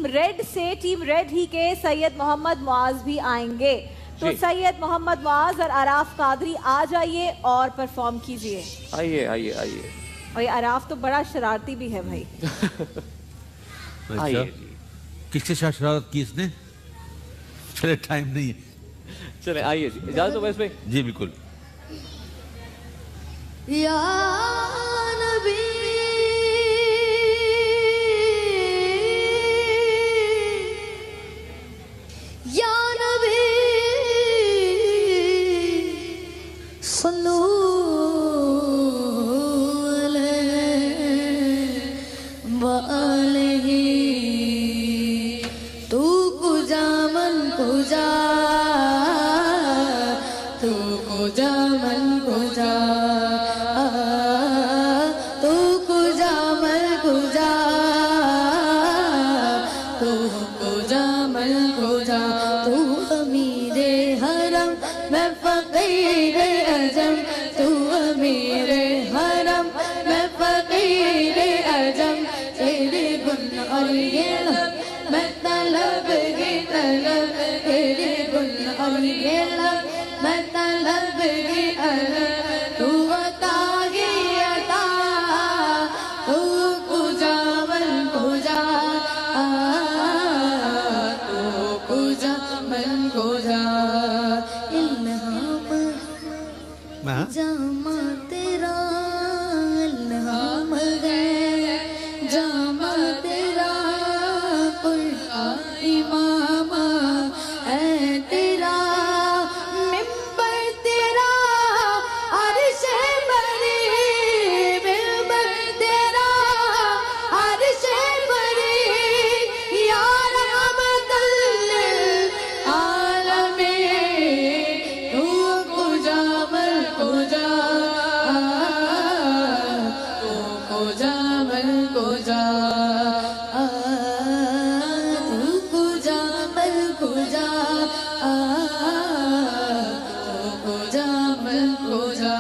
Red से team red ही के सैयद मोहम्मद मुआज भी आएंगे। तो सैयद मोहम्मद मुआज और आराफ कादरी आ जाइए और परफॉर्म कीजिए। आइए आइए आइए। और ये आराफ तो बड़ा शरारती भी है भाई। आइए। किसके साथ शरारत की इसने? चले टाइम नहीं है, चले आइए जी, इजाजत हो वैस भाई? जी बिल्कुल। या नबी या नबी सल्लू अलैहि तू कुजा मन कुजा तू कुजा मन कुजा तू कुजा मन कुजा तू कुजा मन कुजा तू अमीरे हरम मैं फकीर अजम तू अमीरे हरम मैं फकीर अजम तेरे गुन और ये लब मैं तलब की तलब तेरे गुन और ये लब मैं तलब की अलब तू अता की अता तू कुजा मन कुजा तू कुजा मन कुजा इल्हाम जामा तेरा इल्हाम है जामा तेरा कुरान इमाम है तेरा मिंबर तेरा अर्श बरी मिंबर तेरा अर्श बरी या रहमतल लिल आलमीन तू कुजा मन कुजा तू कुजा मन कुजा तू कुजा मन कुजा तू कुजा मन कुजा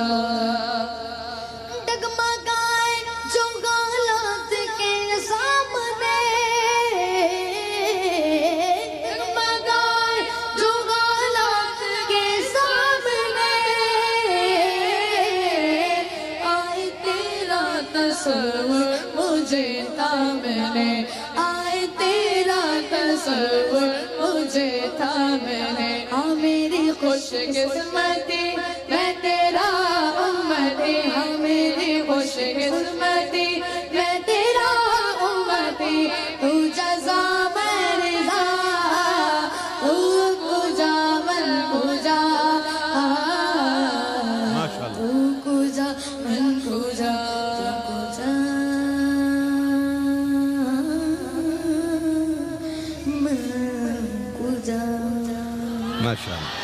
डगमगाए जो गालत के सामने डगमगाए जो गालत के सामने आए तेरा तस्वुर मुझे थामने आए तेरा तस्वुर मुझे थामने आ मेरी खुश किस्मती मैं तेरा उम्मती हाँ मेरी खुश किस्मती मैं तेरा उम्मती तू जज़ा मैं रिज़ा तू कुजा मन कुजा माशाल्लाह। तू कुजा मन कुजा तू कुजा मन कुजा माशाल्लाह।